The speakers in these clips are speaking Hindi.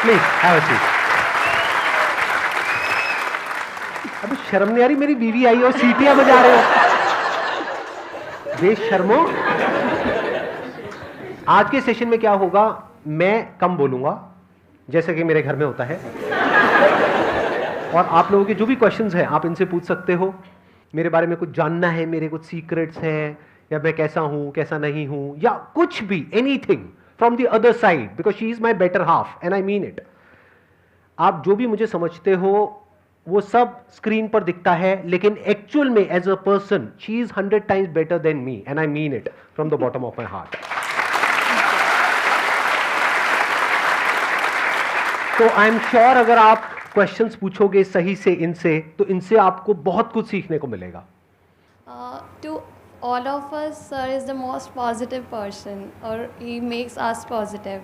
Please have a seat. अभी शर्म नहीं आ रही? मेरी बीवी आई और सीटियां बजा रहे हो, बेशर्मो। आज के सेशन में क्या होगा, मैं कम बोलूंगा जैसे कि मेरे घर में होता है, और आप लोगों के जो भी क्वेश्चंस हैं आप इनसे पूछ सकते हो। मेरे बारे में कुछ जानना है, मेरे कुछ सीक्रेट्स हैं, या मैं कैसा हूं कैसा नहीं हूं, या कुछ भी, anything from the other side, because she is my better half and I mean it. आप जो भी मुझे समझते हो वो सब स्क्रीन पर दिखता है, लेकिन एक्चुअल में as a person she is 100 times better than me, and I mean it from the bottom of my heart. तो आई एम श्योर अगर आप क्वेश्चंस पूछोगे सही से इनसे, तो इनसे आपको बहुत कुछ सीखने को मिलेगा। To all of us, sir is the most positive person, or he makes us positive.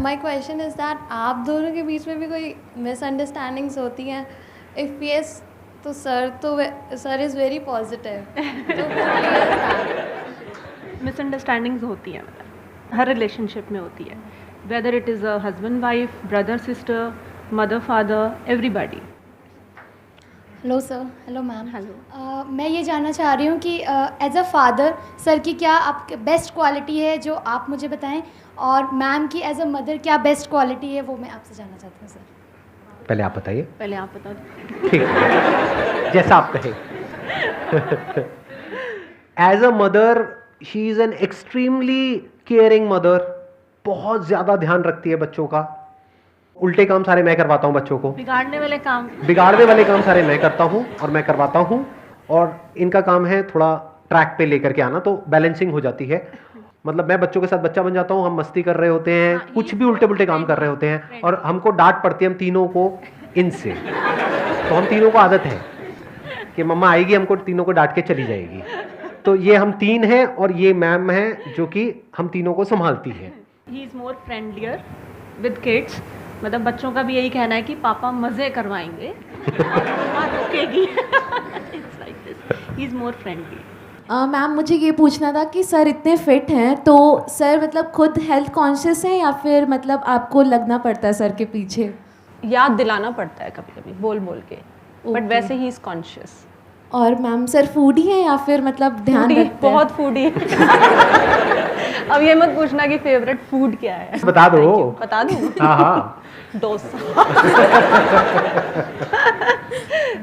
My question is that आप दोनों के बीच में भी कोई misunderstandings होती हैं? If yes, तो sir is very positive. तो मिसअंडरस्टैंडिंग्स होती हैं, हर रिलेशनशिप में होती है, whether it is a husband wife, brother sister, mother father, everybody. Hello sir. Hello ma'am. Hello. मैं ये जानना चाह रही हूँ कि एज अ फादर सर की क्या आपके बेस्ट क्वालिटी है जो आप मुझे बताएं, और मैम की एज अ मदर क्या बेस्ट क्वालिटी है वो मैं आपसे जानना चाहती हूँ सर। पहले आप बताइए। पहले आप बता दो। ठीक है, जैसा आप कहें। As a mother she is an extremely caring mother, बहुत ज्यादा ध्यान रखती है बच्चों का। उल्टे काम सारे मैं करवाता हूँ बच्चों को, बिगाड़ने वाले काम सारे मैं करता हूँ और मैं करवाता हूँ, और इनका काम है थोड़ा ट्रैक पे लेकर के आना, तो बैलेंसिंग हो जाती है। मतलब मैं बच्चों के साथ बच्चा बन जाता हूँ, हम मस्ती कर रहे होते हैं, कुछ भी उल्टे पुल्टे काम कर रहे होते हैं, और हमको डांट पड़ती है हम तीनों को इनसे। तो हम तीनों को आदत है कि मम्मा आएगी हमको तीनों को डांट के चली जाएगी। तो ये हम तीन हैं और ये मैम है जो कि हम तीनों को संभालती है। He is more friendlier with kids, मतलब बच्चों का भी यही कहना है कि पापा मज़े करवाएंगे, मम्मा रोकेगी। It's like this, he is more friendly. Ma'am मुझे ये पूछना था कि सर इतने फिट हैं, तो सर मतलब खुद हेल्थ कॉन्शियस हैं या फिर मतलब आपको लगना पड़ता है सर के पीछे? याद दिलाना पड़ता है कभी कभी बोल बोल के, बट वैसे ही इज़ कॉन्शियस। और मैम सर फूडी हैं या फिर मतलब ध्यान रखते हैं? बहुत फूडी। अब ये मत पूछना कि फेवरेट फूड क्या है। बता दो। बता दूँ? हाँ। Dosa.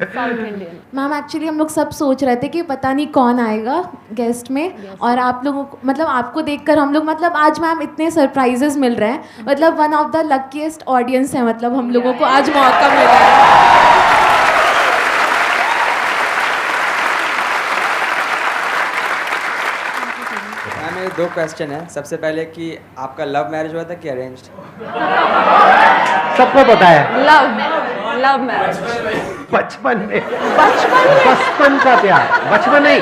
South Indian. Ma'am actually हम लोग सब सोच रहे थे कि पता नहीं कौन आएगा गेस्ट में, और आप लोगों को मतलब आपको देखकर हम लोग मतलब आज मैम इतने सरप्राइजेस मिल रहे हैं, मतलब one of the luckiest audience है, मतलब हम लोगों को आज मौका मिल रहा है। मेरे दो क्वेश्चन है। सबसे पहले कि आपका लव मैरिज हुआ था कि अरेंज्ड? सबको पता है। Love marriage. बचपन का प्यार, बचपन नहीं,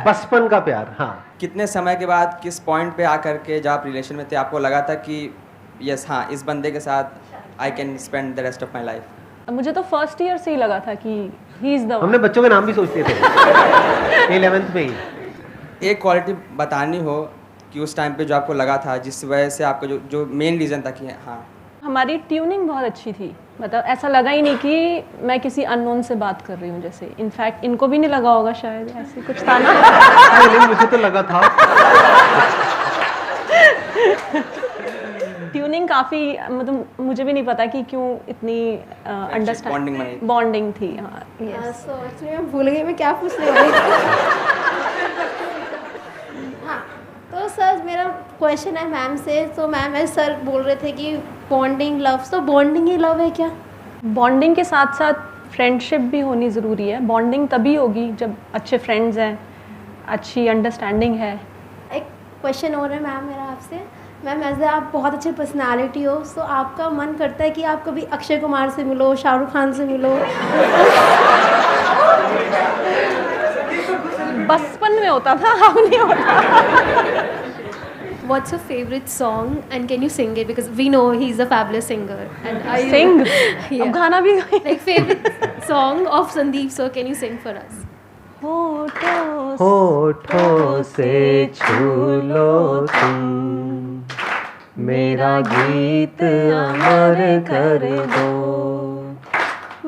बचपन का प्यार। हाँ। कितने समय के बाद, किस पॉइंट पे आकर के जब आप रिलेशन में थे, आपको लगा था कि यस हाँ इस बंदे के साथ I can spend the rest of my life? मुझे तो फर्स्ट ईयर से ही लगा था कि ही इज द वन। हमने बच्चों के नाम भी सोचते थे 11th में ही। एक क्वालिटी बतानी हो कि उस टाइम पे जो आपको लगा था, जिस वजह से आपका जो मेन रीज़न था कि हाँ। हमारी ट्यूनिंग बहुत अच्छी थी, मतलब ऐसा लगा ही नहीं कि मैं किसी अननोन से बात कर रही हूँ जैसे। इनफैक्ट इनको भी नहीं लगा होगा शायद, ऐसे कुछ था ना। नहीं, मुझे तो लगा था। ट्यूनिंग काफ़ी, मतलब मुझे भी नहीं पता कि क्यों इतनी अंडरस्टैंडिंग बॉन्डिंग थी। हाँ यस। सो एक्चुअली मैं भूल गई मैं क्या पूछने वाली थी। हाँ, तो सर मेरा क्वेश्चन है मैम से। तो मैम सर बोल रहे थे कि बॉन्डिंग लव, तो बॉन्डिंग ही लव है क्या? बॉन्डिंग के साथ साथ फ्रेंडशिप भी होनी ज़रूरी है। बॉन्डिंग तभी होगी जब अच्छे फ्रेंड्स हैं, अच्छी अंडरस्टैंडिंग है। एक क्वेश्चन और है मैम मेरा आपसे। मैम एज आप बहुत अच्छी पर्सनालिटी हो, तो आपका मन करता है कि आप कभी अक्षय कुमार से मिलो, शाहरुख खान से मिलो? बचपन में होता था, अब नहीं होता। What's your favorite song and can you sing it? Because we know he's a fabulous singer. And I Sing? Yeah. अब गाना भी Like favorite song of Sandeep, so can you sing for us? होठों से छू लो तुम मेरा गीत अमर कर दो,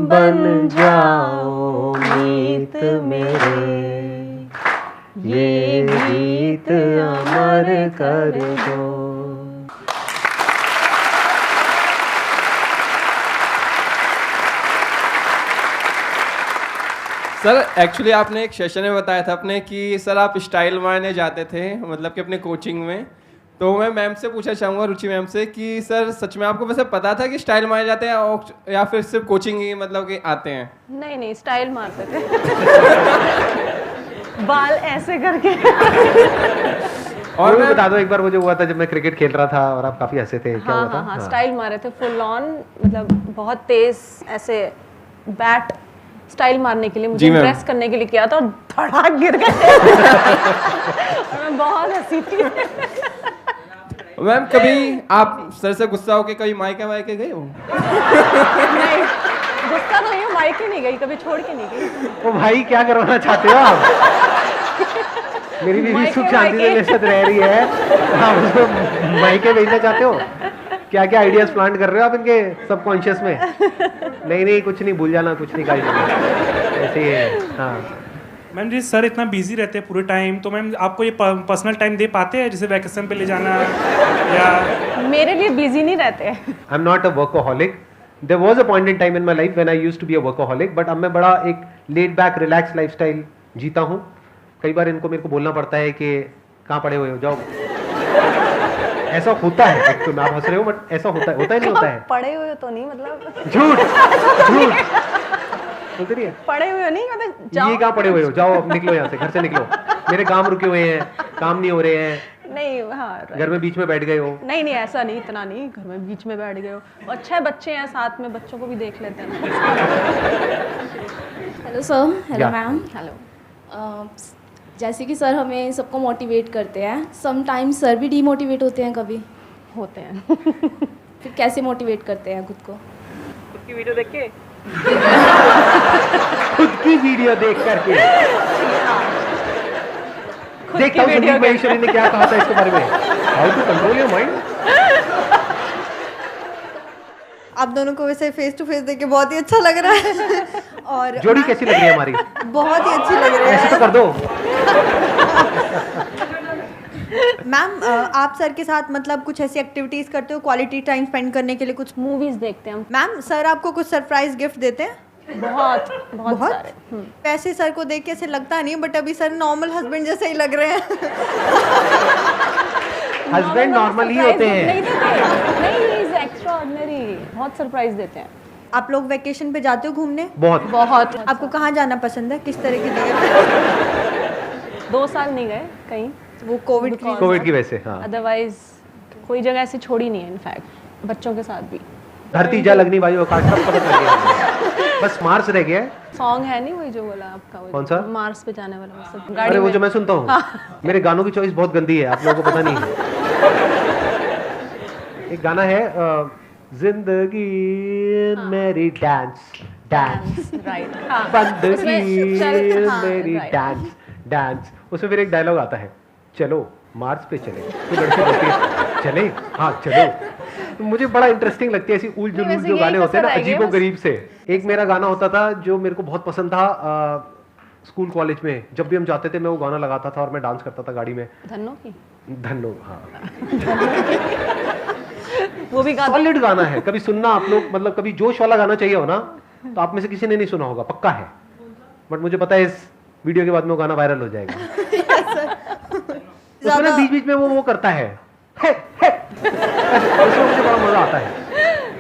बन जाओ मीत मेरे, ये गीत अमर कर दो। सर एक्चुअली आपने एक सेशन में बताया था अपने कि सर आप स्टाइल मारने जाते थे, मतलब कि अपने कोचिंग में। तो मैं मैम से पूछना चाहूँगा, रुचि मैम से, कि सर सच में आपको वैसे पता था कि स्टाइल मारे जाते हैं या फिर सिर्फ कोचिंग ही मतलब कि आते हैं? नहीं स्टाइल मारते थे। बाल ऐसे करके। और मैं बता दो, एक बार मुझे हुआ था जब मैं क्रिकेट खेल रहा था और आप काफी हंसे थे, क्या हुआ था? हाँ, स्टाइल मारे थे फुल ऑन, मतलब बहुत तेज ऐसे बैट स्टाइल मारने के लिए मुझे इम्प्रेस करने के लिए किया था और धड़ाक गिर गए। और मैं बहुत हंसी थी। मैम कभी आप सर से गुस्सा होके कभी मायके गए हो? नहीं, गुस्सा तो नहीं, मायके नहीं गई कभी, छोड़ के नहीं गई। ओ भाई, क्या करवाना चाहते हो आप? मेरी बीवी सुख शांति से मेरे साथ रह रही है, आप उसको मायके भेजना चाहते हो? क्या क्या आइडियाज प्लान कर रहे हो आप इनके सबकॉन्शियस में? नहीं कुछ नहीं, भूल जाना, कुछ नहीं काई ऐसे ही है। हाँ मैम जी, सर इतना बिजी रहते हैं पूरे टाइम, तो मैम आपको ये पर्सनल टाइम दे पाते हैं, जैसे वैकेशन पे ले जाना या? मेरे लिए बिजी नहीं रहते। I am not a workaholic. There was a point in time in my life when I used to be a workaholic, but अब मैं बड़ा एक लेड बैक रिलैक्स लाइफस्टाइल जीता हूँ। कई बार मेरे को बोलना पड़ता है कि कहाँ पड़े हुए हो, जाओ। ऐसा होता है, एक्चुअली आप हंस रहे हो बट ऐसा होता है नहीं होता है? पढ़े हुए तो नहीं, मतलब झूठ बोलते नहीं है। पढ़े हुए नहीं, मतलब ये कहाँ पड़े हुए हो, जाओ अब निकलो यहाँ से, घर से निकलो, मेरे काम रुके हुए हैं, काम नहीं हो रहे हैं। नहीं, हाँ घर में बीच में बैठ गए हो। नहीं ऐसा नहीं, इतना नहीं, घर में बीच में बैठ गए हो। अच्छे बच्चे हैं साथ में, बच्चों को भी देख लेते हैं। Hello sir. Hello Yeah. Ma'am. Hello. जैसे कि सर हमें सबको मोटिवेट करते हैं, समटाइम्स सर भी डीमोटिवेट होते हैं कभी, होते हैं। फिर कैसे मोटिवेट करते हैं खुद को? खुद की वीडियो देख के। खुद की वीडियो देख करके। देखता हूँ संदीप महेश्वरी ने क्या कहा था इसके बारे में, how to control your mind. आप दोनों को वैसे फेस टू फेस देख के बहुत ही अच्छा लग रहा है। और जोड़ी कैसी लग रही है हमारी? बहुत ही अच्छी लग रही ऐसे तो है कर दो। मैम। आप सर के साथ मतलब कुछ ऐसी एक्टिविटीज करते हो क्वालिटी टाइम स्पेंड करने के लिए? कुछ मूवीज देखते हैं हम। मैम, सर आपको कुछ सरप्राइज गिफ्ट देते हैं? बहुत सारे। वैसे सर को देख के ऐसे लगता नहीं, बट अभी सर नॉर्मल हस्बैंड जैसे ही लग रहे हैं। हस्बैंड नॉर्मल ही होते हैं। नहीं, इज एक्स्ट्राऑर्डिनरी, बहुत सरप्राइज देते हैं। आप लोग वेकेशन पे जाते हो घूमने? बहुत। आपको कहाँ जाना पसंद है, किस तरह की जगह? 2 साल नहीं गए कहीं, वो कोविड की वजह से। हाँ, अदरवाइज कोई जगह ऐसी छोड़ी नहीं है। इनफैक्ट बच्चों के साथ भी। धरती जा लगनी वायु आकाश सब पता चल गया, बस मार्स रह गया है। सॉन्ग है नहीं वही जो बोला आपका, कौन सा? मार्स पे जाने वाला, मतलब अरे गाड़ी वो में। जो मैं सुनता हूँ। मेरे गानों की चॉइस बहुत गंदी है, आप लोगों को पता नहीं है। एक गाना है जिंदगी मेरी डांस राइट, बंदगी मेरी डांस। उसमें फिर एक डायलॉग आता है, चलो मार्स पे चले। तो लड़की बोलती है चले, हाँ चलो। तो मुझे बड़ा इंटरेस्टिंग लगती है ऐसी उल जुलूल जो गाने होते हैं ना, अजीबो गरीब से। एक मेरा गाना होता था जो मेरे को बहुत पसंद था, स्कूल कॉलेज में जब भी हम जाते थे मैं वो गाना लगाता था और मैं डांस करता था गाड़ी में। धन्नो, हाँ। वो भी सॉलिड गाना है, कभी सुनना आप लोग, मतलब कभी जोश वाला गाना चाहिए हो ना, तो आप में से किसी ने नहीं सुना होगा, पक्का है। बट मुझे पता है इस वीडियो के बाद में वो गाना वायरल हो जाएगा। उसमें बीच बीच में वो करता है, उसमें मुझे बड़ा मजा आता है।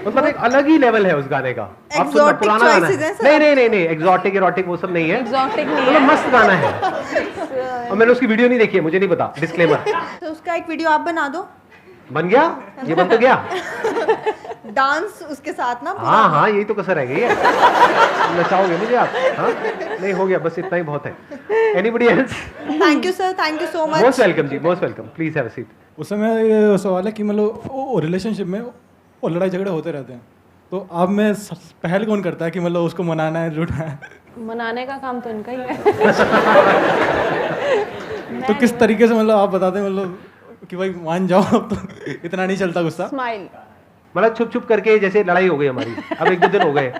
मतलब एक अलग ही लेवल है उस गाने का। आप सुनना, पुराना गाना है। नहीं, एग्जॉटिक एरोटिक वो सब नहीं है, मतलब मस्त गाना है। और मैंने उसकी वीडियो नहीं देखी है, मुझे नहीं पता, डिस्क्लेमर। तो उसका एक वीडियो आप बना दो। बन गया, ये बन तो गया। डांस उसके साथ ना। हाँ, यही तो कसर रह गई है। नचाओगे मुझे आप? हाँ, नहीं हो गया, बस इतना ही बहुत है। Anybody else? Thank you sir, thank you so much. Most welcome ji, most welcome. Please have a seat. उस समय ये सवाल है कि मतलब रिलेशनशिप में वो लड़ाई झगड़े होते रहते हैं, तो आप में पहल कौन करता है कि मतलब उसको मनाना है, रुठना है? मनाने का काम तो इनका ही है। तो किस तरीके से, मतलब आप बताते हैं, मतलब कि भाई मान जाओ, अब तो इतना नहीं चलता गुस्सा। स्माइल। मतलब छुप छुप करके जैसे लड़ाई हो गई हमारी, अब 1-2 दिन हो गए,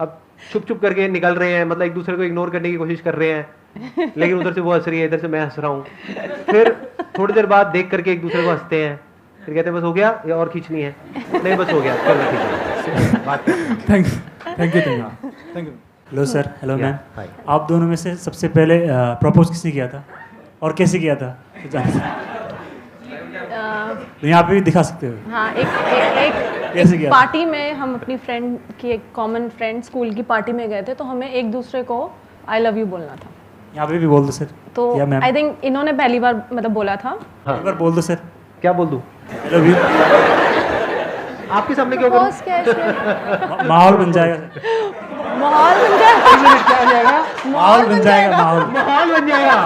अब छुप छुप करके निकल रहे हैं, मतलब एक दूसरे को इग्नोर करने की कोशिश कर रहे हैं, लेकिन उधर से वो हंस रही है, इधर से मैं हंस रहा हूँ। फिर थोड़ी देर बाद देख करके एक दूसरे को हंसते हैं, फिर कहते हैं बस हो गया या और खींचनी है? नहीं बस हो गया, चलो ठीक है, बात thank you thank you. Hello sir. Hello ma'am. Hi. आप दोनों में से सबसे पहले प्रपोज किसने किया था और कैसे किया था? तो यहाँ पे भी दिखा सकते हो। हाँ, कैसे एक किया? पार्टी में हम अपनी फ्रेंड की, एक कॉमन फ्रेंड स्कूल की पार्टी में गए थे, तो हमें एक दूसरे को आई लव यू बोलना था। यहाँ पे भी बोल दो सर। तो या मैम? आई थिंक इन्होंने पहली बार मतलब बोला था। एक बार बोल दो सर। क्या बोल दूँ? I love you. आपके सामने क्यों करूँ? Pause क्या है इसमें? माहौल बन जाएगा। माहौल बन जाएगा। क्या हो जाएगा? माहौल बन जाएगा। माहौल बन जाएगा।